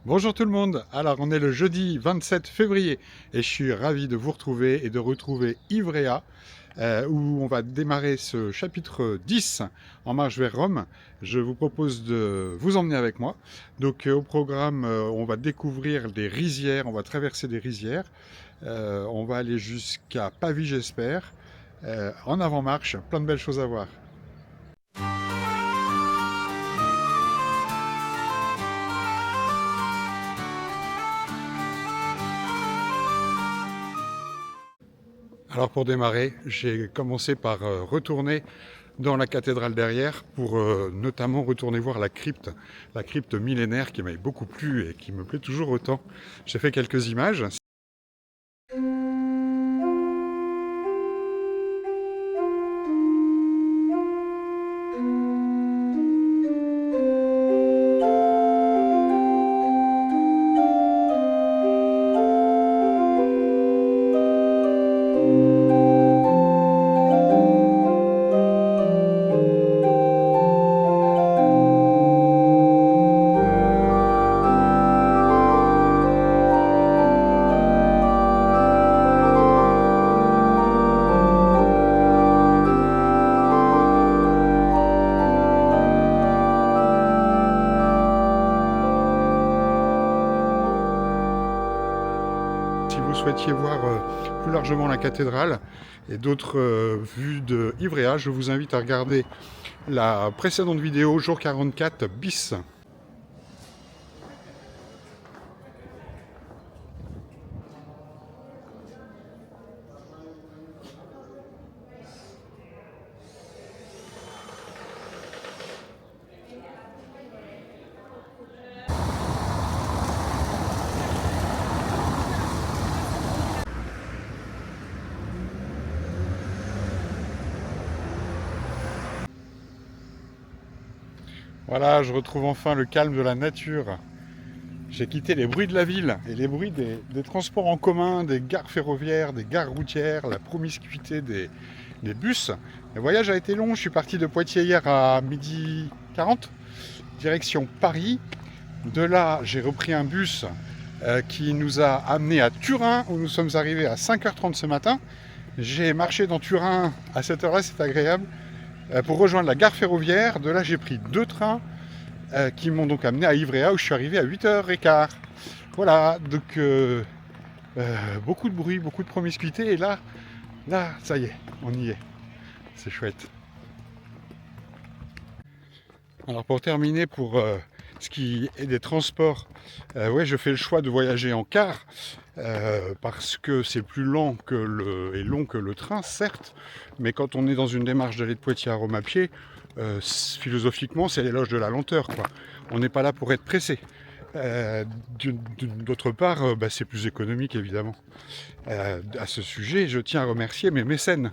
Bonjour tout le monde, alors on est le jeudi 27 février et je suis ravi de vous retrouver et de retrouver Ivrea où on va démarrer ce chapitre 10 en marche vers Rome. Je vous propose de vous emmener avec moi. Donc au programme on va découvrir des rizières, on va traverser des rizières, on va aller jusqu'à Pavie j'espère, en avant-marche, plein de belles choses à voir. Alors pour démarrer, j'ai commencé par retourner dans la cathédrale derrière pour notamment retourner voir la crypte millénaire qui m'avait beaucoup plu et qui me plaît toujours autant. J'ai fait quelques images. Si vous souhaitiez voir plus largement la cathédrale et d'autres vues de Ivrea, je vous invite à regarder la précédente vidéo, jour 44 bis. Voilà, je retrouve enfin le calme de la nature. J'ai quitté les bruits de la ville et les bruits des transports en commun, des gares ferroviaires, des gares routières, la promiscuité des bus. Le voyage a été long, je suis parti de Poitiers hier à 12h40, direction Paris. De là, j'ai repris un bus qui nous a amenés à Turin, où nous sommes arrivés à 5h30 ce matin. J'ai marché dans Turin à cette heure-là, c'est agréable, pour rejoindre la gare ferroviaire. De là, j'ai pris deux trains qui m'ont donc amené à Ivrea où je suis arrivé à 8h15. Voilà, donc beaucoup de bruit, beaucoup de promiscuité et là, ça y est, on y est. C'est chouette. Alors pour terminer, pour ce qui est des transports, ouais, je fais le choix de voyager en car parce que c'est plus lent et long que le train, certes, mais quand on est dans une démarche d'aller de Poitiers à Rome à pied, philosophiquement, c'est l'éloge de la lenteur, quoi. On n'est pas là pour être pressé. Euh, D'autre part, bah, c'est plus économique évidemment. À ce sujet, je tiens à remercier mes mécènes,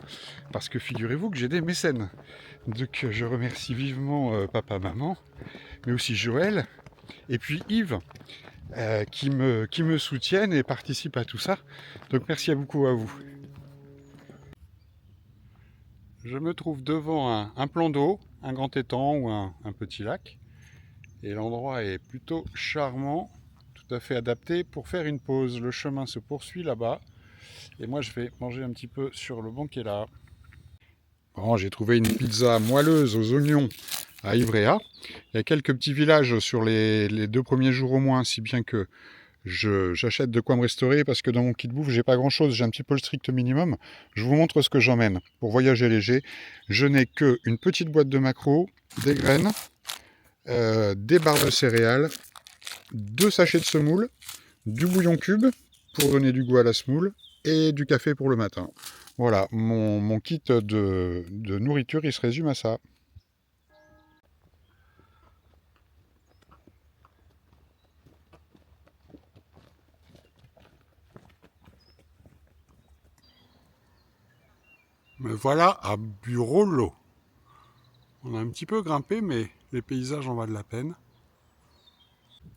parce que figurez-vous que j'ai des mécènes. Donc je remercie vivement papa, maman, mais aussi Joël, et puis Yves, qui me soutiennent et participent à tout ça. Donc merci à beaucoup à vous. Je me trouve devant un plan d'eau, un grand étang ou un petit lac, et l'endroit est plutôt charmant, tout à fait adapté pour faire une pause. Le chemin se poursuit là-bas, et moi je vais manger un petit peu sur le banc qui est là. Bon, j'ai trouvé une pizza moelleuse aux oignons à Ivrea. Il y a quelques petits villages sur les 2 premiers jours au moins, si bien que j'achète de quoi me restaurer parce que dans mon kit bouffe, j'ai pas grand chose, j'ai un petit peu le strict minimum. Je vous montre ce que j'emmène. Pour voyager léger, je n'ai qu'une petite boîte de maquereaux, des graines, des barres de céréales, 2 sachets de semoule, du bouillon cube pour donner du goût à la semoule et du café pour le matin. Voilà, mon kit de nourriture, il se résume à ça. Me voilà à Burolo. On a un petit peu grimpé, mais les paysages en valent la peine.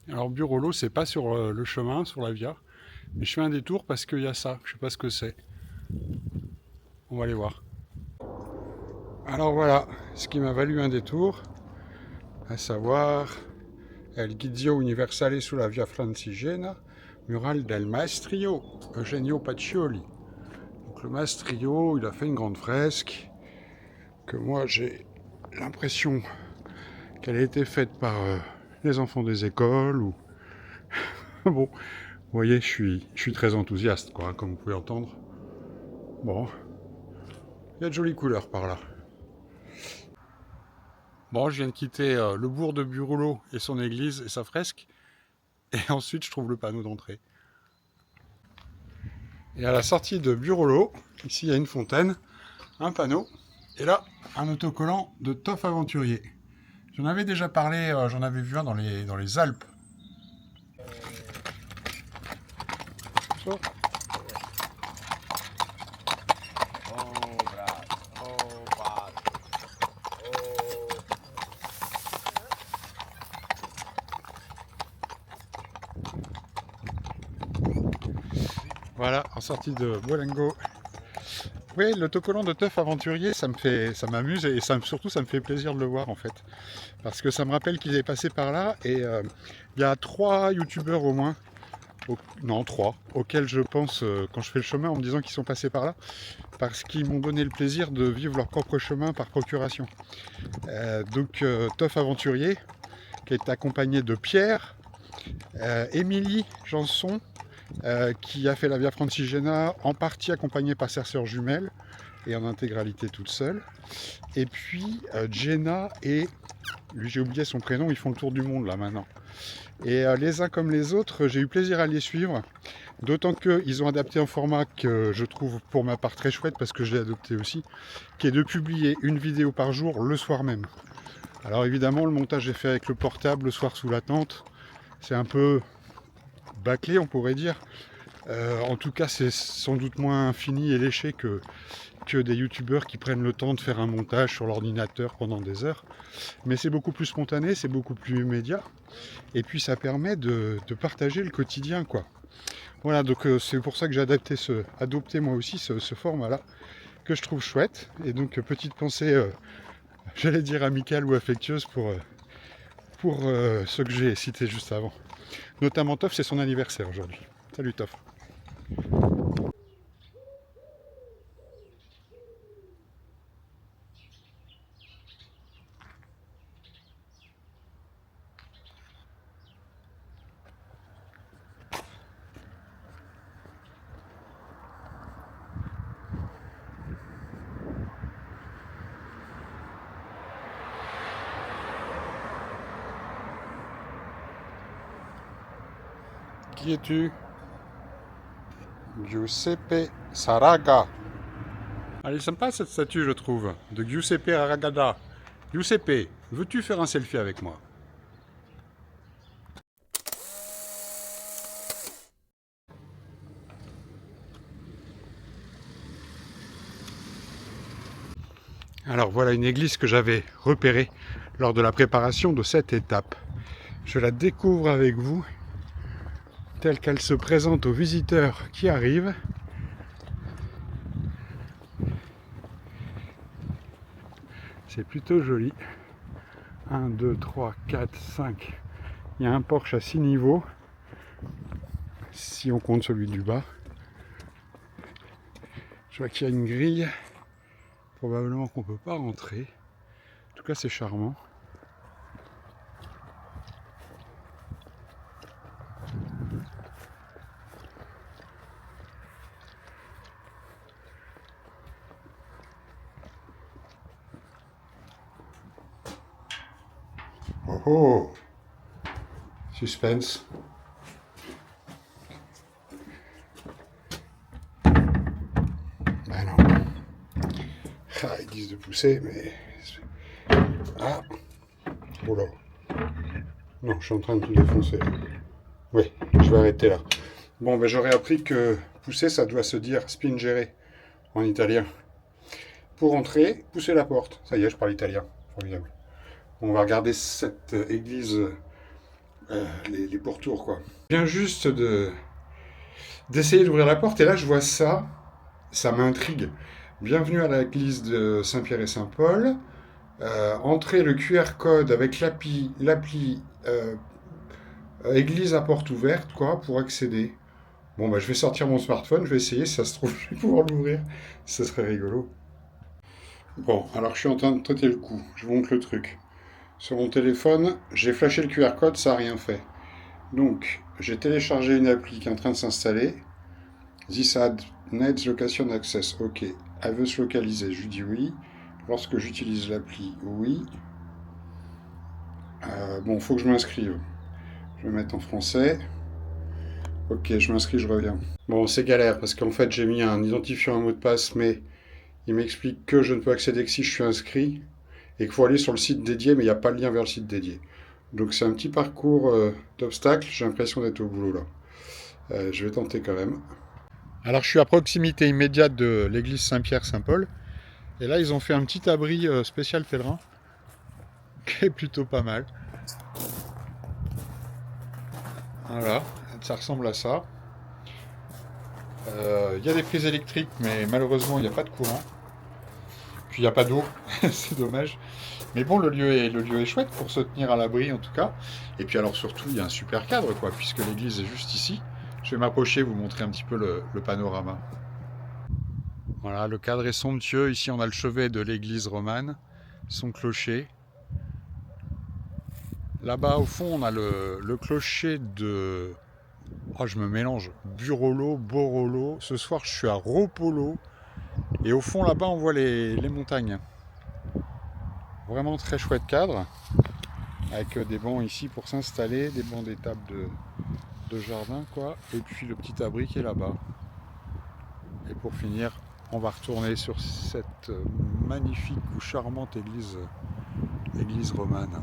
Alors Burolo, c'est pas sur le chemin, sur la via, mais je fais un détour parce qu'il y a ça. Je sais pas ce que c'est. On va aller voir. Alors voilà, ce qui m'a valu un détour, à savoir El Guidio Universale sulla Via Francigena, mural del Maestrio Eugenio Pacioli. Donc le Maestrio, il a fait une grande fresque que moi j'ai l'impression qu'elle a été faite par les enfants des écoles ou bon, vous voyez, je suis très enthousiaste quoi, comme vous pouvez entendre. Bon, il y a de jolies couleurs par là. Bon, je viens de quitter le bourg de Burolo et son église et sa fresque. Et ensuite, je trouve le panneau d'entrée. Et à la sortie de Burolo, ici, il y a une fontaine, un panneau. Et là, un autocollant de Toff Aventurier. J'en avais déjà parlé, j'en avais vu un dans les Alpes. So. Voilà, en sortie de Bolengo. Oui, l'autocollant de Toff Aventurier, ça m'amuse et surtout ça me fait plaisir de le voir en fait. Parce que ça me rappelle qu'il est passé par là et il y a 3 youtubeurs au moins, non 3, auxquels je pense quand je fais le chemin en me disant qu'ils sont passés par là, parce qu'ils m'ont donné le plaisir de vivre leur propre chemin par procuration. Donc Toff Aventurier, qui est accompagné de Pierre, Émilie Janson, qui a fait la Via Francigena en partie accompagnée par sa sœur jumelle et en intégralité toute seule. Et puis Jenna et lui j'ai oublié son prénom, ils font le tour du monde là maintenant. Et les uns comme les autres, j'ai eu plaisir à les suivre, d'autant qu'ils ont adapté un format que je trouve pour ma part très chouette parce que je l'ai adopté aussi, qui est de publier une vidéo par jour le soir même. Alors évidemment le montage est fait avec le portable le soir sous la tente, c'est un peu bâclé on pourrait dire. En tout cas c'est sans doute moins fini et léché que des youtubeurs qui prennent le temps de faire un montage sur l'ordinateur pendant des heures. Mais c'est beaucoup plus spontané, c'est beaucoup plus immédiat. Et puis ça permet de partager le quotidien quoi. Voilà, donc c'est pour ça que j'ai adopté moi aussi ce format-là, que je trouve chouette. Et donc petite pensée, j'allais dire amicale ou affectueuse pour ceux que j'ai cités juste avant. Notamment Toff, c'est son anniversaire aujourd'hui. Salut Toff. Qui es-tu? Giuseppe Saraga. Elle est sympa cette statue je trouve, de Giuseppe Aragada. Giuseppe, veux-tu faire un selfie avec moi? Alors voilà une église que j'avais repérée lors de la préparation de cette étape. Je la découvre avec vous, telle qu'elle se présente aux visiteurs qui arrivent. C'est plutôt joli. 1, 2, 3, 4, 5. Il y a un porche à 6 niveaux, si on compte celui du bas. Je vois qu'il y a une grille. Probablement qu'on ne peut pas rentrer. En tout cas, c'est charmant. Oh oh! Suspense. Ben non. Ah, ils disent de pousser, mais... Ah! Oh là! Non, je suis en train de tout défoncer. Oui, je vais arrêter là. Bon, ben j'aurais appris que pousser, ça doit se dire spingere en italien. Pour entrer, poussez la porte. Ça y est, je parle italien. Formidable. On va regarder cette église, les pourtours, quoi. Je viens juste d'essayer d'ouvrir la porte, et là, je vois ça. Ça m'intrigue. Bienvenue à l'église de Saint-Pierre et Saint-Paul. Entrez le QR code avec l'appli Église à porte ouverte, quoi, pour accéder. Bon, bah, je vais sortir mon smartphone, je vais essayer, si ça se trouve, je vais pouvoir l'ouvrir. Ça serait rigolo. Bon, alors je suis en train de traiter le coup. Je vous montre le truc. Sur mon téléphone, j'ai flashé le QR code, ça n'a rien fait. Donc, j'ai téléchargé une appli qui est en train de s'installer. This ad needs location access. Ok. Elle veut se localiser. Je lui dis oui. Lorsque j'utilise l'appli, oui. Bon, faut que je m'inscrive. Je vais mettre en français. Ok, je m'inscris, je reviens. Bon, c'est galère parce qu'en fait, j'ai mis un identifiant, un mot de passe, mais il m'explique que je ne peux accéder que si je suis inscrit et qu'il faut aller sur le site dédié, mais il n'y a pas le lien vers le site dédié. Donc, c'est un petit parcours d'obstacles. J'ai l'impression d'être au boulot là. Je vais tenter quand même. Alors, je suis à proximité immédiate de l'église Saint-Pierre-Saint-Paul. Et là, ils ont fait un petit abri spécial pèlerin qui est plutôt pas mal. Voilà, ça ressemble à ça. Il y a des prises électriques, mais malheureusement, il n'y a pas de courant. Puis il n'y a pas d'eau, c'est dommage. Mais bon, le lieu est chouette pour se tenir à l'abri en tout cas. Et puis alors surtout, il y a un super cadre, quoi, puisque l'église est juste ici. Je vais m'approcher, vous montrer un petit peu le panorama. Voilà, le cadre est somptueux. Ici, on a le chevet de l'église romane, son clocher. Là-bas, au fond, on a le clocher de... Oh, je me mélange. Burolo, Borolo. Ce soir, je suis à Ropolo. Et au fond, là-bas, on voit les montagnes. Vraiment très chouette cadre. Avec des bancs ici pour s'installer, des bancs des tables de jardin, quoi. Et puis le petit abri qui est là-bas. Et pour finir, on va retourner sur cette magnifique ou charmante église romane.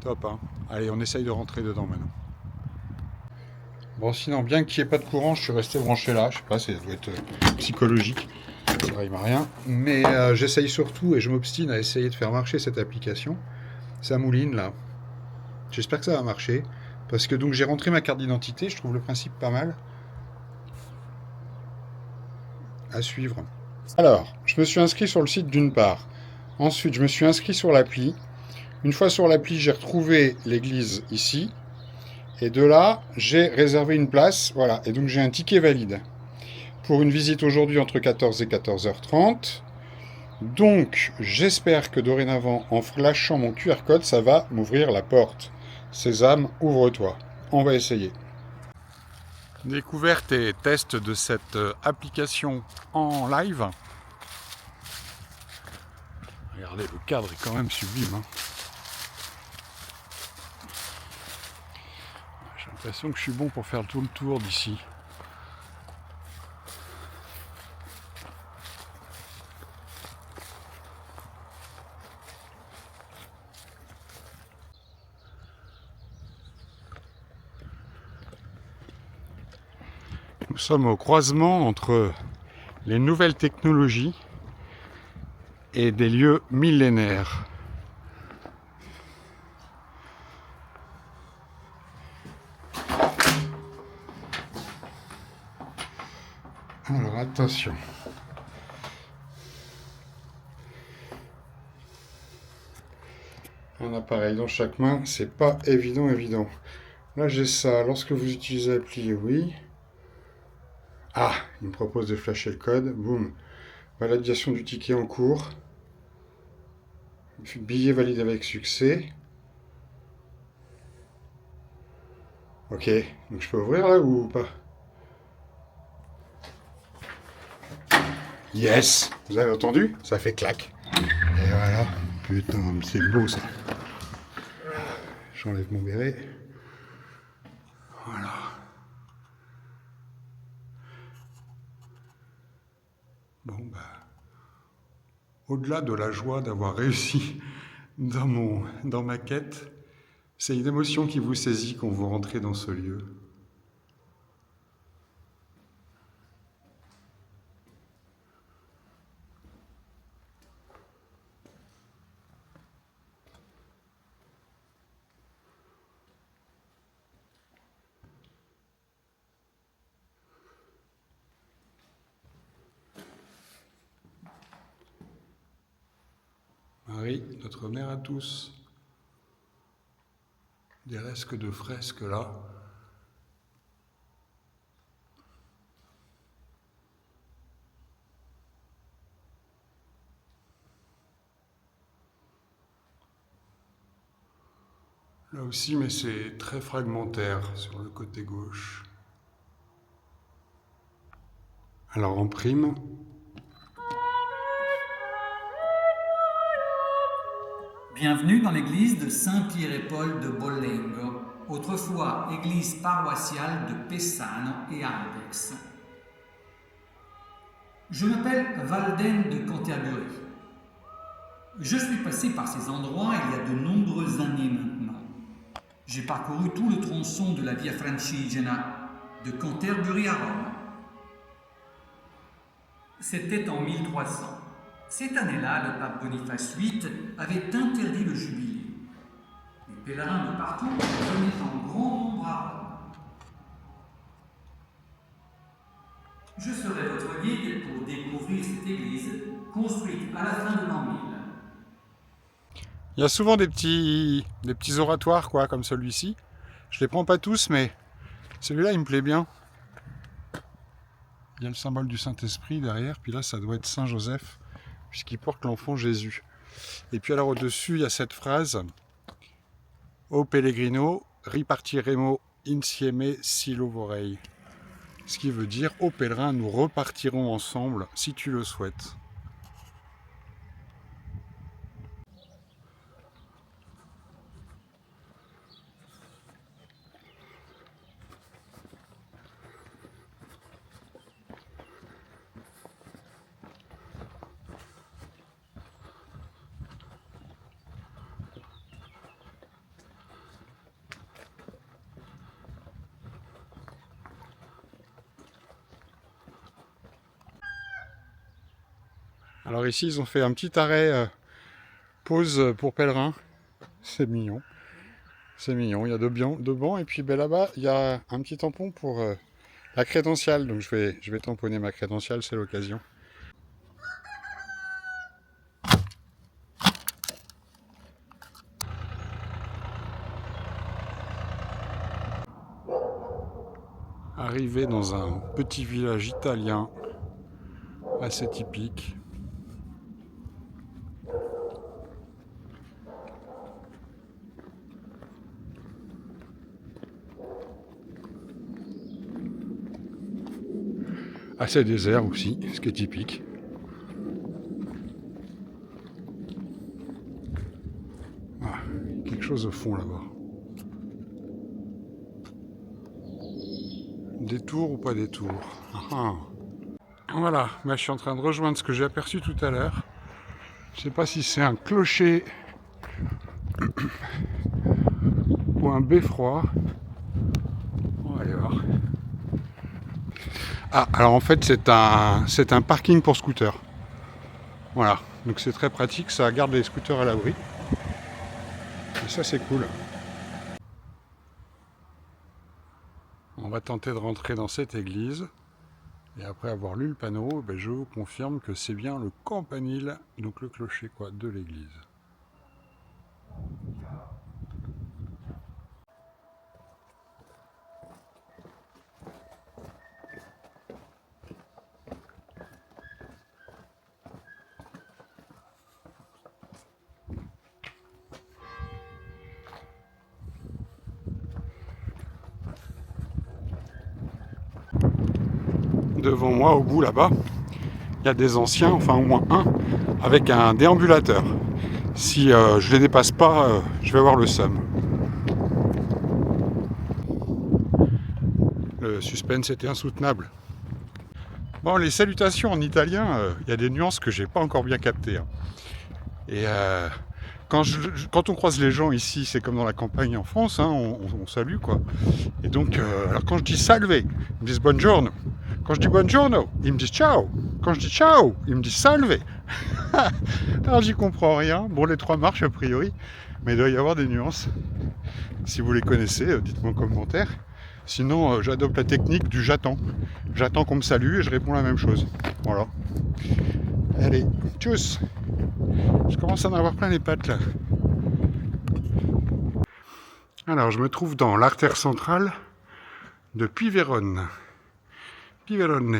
Top, hein. Allez, on essaye de rentrer dedans maintenant. Bon, sinon, bien qu'il n'y ait pas de courant, je suis resté branché là. Je sais pas, ça doit être psychologique. Ça rime à rien. Mais j'essaye surtout, et je m'obstine à essayer de faire marcher cette application. Ça mouline là. J'espère que ça va marcher. Parce que donc j'ai rentré ma carte d'identité, je trouve le principe pas mal. À suivre. Alors, je me suis inscrit sur le site d'une part. Ensuite, je me suis inscrit sur l'appli. Une fois sur l'appli, j'ai retrouvé l'église ici. Et de là, j'ai réservé une place. Voilà. Et donc j'ai un ticket valide pour une visite aujourd'hui entre 14 et 14h30. Donc, j'espère que dorénavant, en flashant mon QR code, ça va m'ouvrir la porte. Sésame, ouvre-toi. On va essayer. Découverte et test de cette application en live. Regardez, le cadre est quand même sublime. Hein. J'ai l'impression que je suis bon pour faire tout le tour d'ici. Nous sommes au croisement entre les nouvelles technologies et des lieux millénaires. Alors attention. Un appareil dans chaque main, c'est pas évident. Là j'ai ça. Lorsque vous utilisez l'appli, oui. Ah, il me propose de flasher le code. Boum. Validation du ticket en cours. Billet validé avec succès. Ok, donc je peux ouvrir là ou pas? Yes! Vous avez entendu? Ça fait clac. Et voilà. Putain, c'est beau ça. J'enlève mon béret. Voilà. Bon, bah. Au-delà de la joie d'avoir réussi dans ma quête, c'est une émotion qui vous saisit quand vous rentrez dans ce lieu. Marie, notre mère à tous. des restes de fresques là. Là aussi, mais c'est très fragmentaire sur le côté gauche. Alors en prime, Bienvenue dans l'église de Saint-Pierre et Paul de Bollengo, autrefois église paroissiale de Pessano et Aldex. Je m'appelle Walden de Canterbury. Je suis passé par ces endroits il y a de nombreuses années maintenant. J'ai parcouru tout le tronçon de la Via Francigena, de Canterbury à Rome. C'était en 1300. Cette année-là, le pape Boniface VIII avait interdit le jubilé. Les pèlerins de partout venaient en grand nombre à Rome. Je serai votre guide pour découvrir cette église, construite à la fin de l'an 1000. il y a souvent des petits oratoires quoi, comme celui-ci. Je les prends pas tous, mais celui-là il me plaît bien. Il y a le symbole du Saint-Esprit derrière, puis là ça doit être Saint Joseph, puisqu'il porte l'enfant Jésus. Et puis alors au-dessus, il y a cette phrase « O pellegrino, ripartiremo insieme silo vorrei ». Ce qui veut dire « Ô pèlerins, nous repartirons ensemble si tu le souhaites ». Alors ici, ils ont fait un petit arrêt pause pour pèlerins. C'est mignon. C'est mignon. Il y a deux bancs. Et puis ben, là-bas, il y a un petit tampon pour la crédentiale. Donc je vais tamponner ma crédentiale, c'est l'occasion. Arrivé dans un petit village italien assez typique. Assez désert aussi, ce qui est typique. Ah, quelque chose au fond là-bas. Détour ou pas détour? Ah. Voilà, bah, je suis en train de rejoindre ce que j'ai aperçu tout à l'heure. Je sais pas si c'est un clocher ou un beffroi. On va aller voir. Ah, alors en fait c'est un parking pour scooters. Voilà, donc c'est très pratique, ça garde les scooters à l'abri. Et ça c'est cool. On va tenter de rentrer dans cette église. Et après avoir lu le panneau, ben je vous confirme que c'est bien le campanile, donc le clocher quoi, de l'église. Devant moi, au bout là-bas, il y a des anciens, enfin au moins un, avec un déambulateur. Si je les dépasse pas, je vais avoir le seum. Le suspense était insoutenable. Bon, les salutations en italien, il y a des nuances que j'ai pas encore bien captées. Hein. Et quand on croise les gens ici, c'est comme dans la campagne en France, hein, on salue quoi. Et donc, alors quand je dis salve, ils me disent buongiorno. Quand je dis buongiorno, ils me disent ciao. Quand je dis ciao, ils me disent salve. Alors j'y comprends rien. Bon, les trois marchent a priori, mais il doit y avoir des nuances. Si vous les connaissez, dites-moi en commentaire. Sinon, j'adopte la technique du j'attends. J'attends qu'on me salue et je réponds la même chose. Voilà. Allez, tchuss. Je commence à en avoir plein les pattes là. Alors, je me trouve dans l'artère centrale de Piverone. Piverone.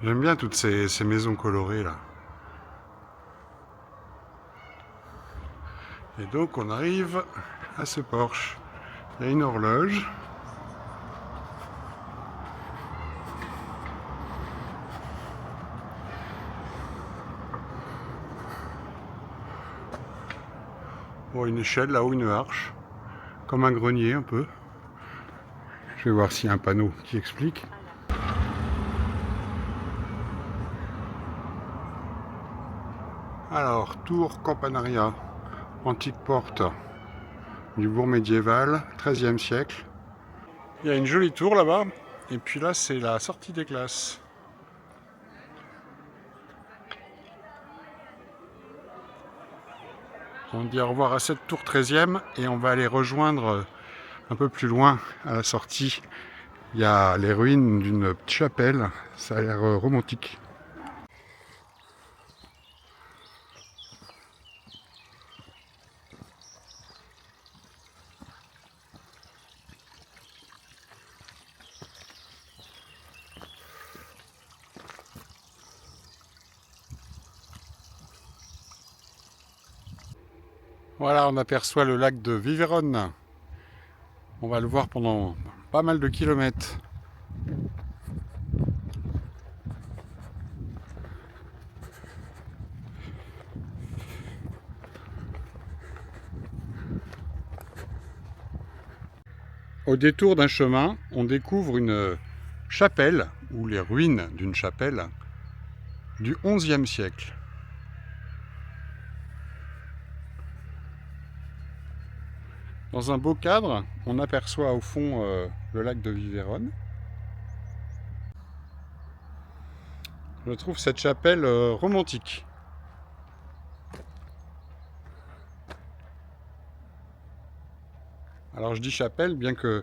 J'aime bien toutes ces maisons colorées là. Et donc on arrive à ce porche. Il y a une horloge. Bon, une échelle là-haut, une arche. Comme un grenier un peu. Je vais voir s'il y a un panneau qui explique. Alors, tour Campanaria, antique porte du bourg médiéval, 13e siècle. Il y a une jolie tour là-bas, et puis là c'est la sortie des classes. On dit au revoir à cette tour 13e et on va aller rejoindre un peu plus loin à la sortie. Il y a les ruines d'une chapelle, ça a l'air romantique. Voilà, on aperçoit le lac de Viverone. On va le voir pendant pas mal de kilomètres. Au détour d'un chemin, on découvre une chapelle, ou les ruines d'une chapelle, du XIe siècle. Dans un beau cadre, on aperçoit au fond le lac de Viverone. Je trouve cette chapelle romantique. Alors je dis chapelle, bien que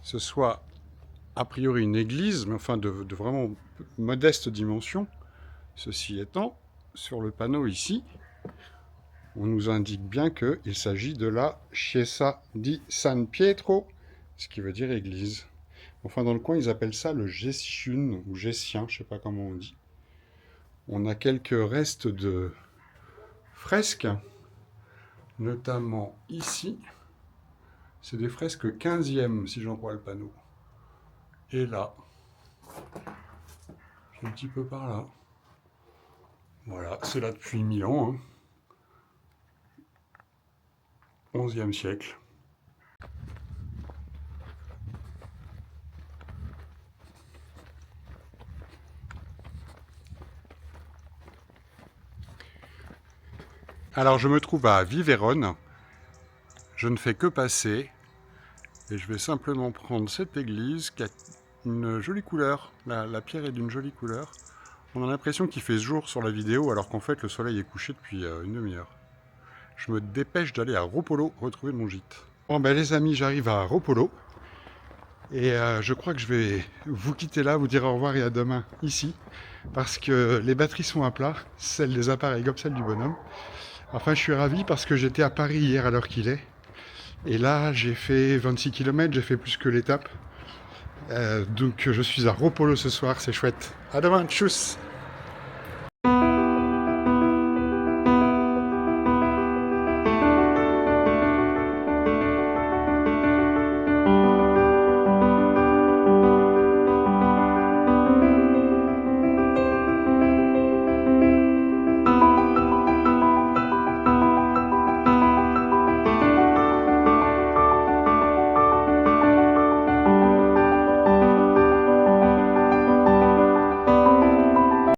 ce soit a priori une église, mais enfin de vraiment modeste dimension. Ceci étant, sur le panneau ici, on nous indique bien qu'il s'agit de la Chiesa di San Pietro, ce qui veut dire église. Enfin, dans le coin, ils appellent ça le Gessiun, ou Gessien, je ne sais pas comment on dit. On a quelques restes de fresques, notamment ici. C'est des fresques 15e, si j'en crois le panneau. Et là, un petit peu par là. Voilà, c'est là depuis 1000 ans. 11e siècle. Alors je me trouve à Viverone. Je ne fais que passer. Et je vais simplement prendre cette église qui a une jolie couleur. La pierre est d'une jolie couleur. On a l'impression qu'il fait jour sur la vidéo alors qu'en fait le soleil est couché depuis une demi-heure. Je me dépêche d'aller à Ropolo retrouver mon gîte. Bon ben les amis, j'arrive à Ropolo. Et je crois que je vais vous quitter là, vous dire au revoir et à demain ici. Parce que les batteries sont à plat, celles des appareils comme celles du bonhomme. Enfin je suis ravi parce que j'étais à Paris hier à l'heure qu'il est. Et là j'ai fait 26 km, j'ai fait plus que l'étape. Donc je suis à Ropolo ce soir, c'est chouette. À demain, tchuss!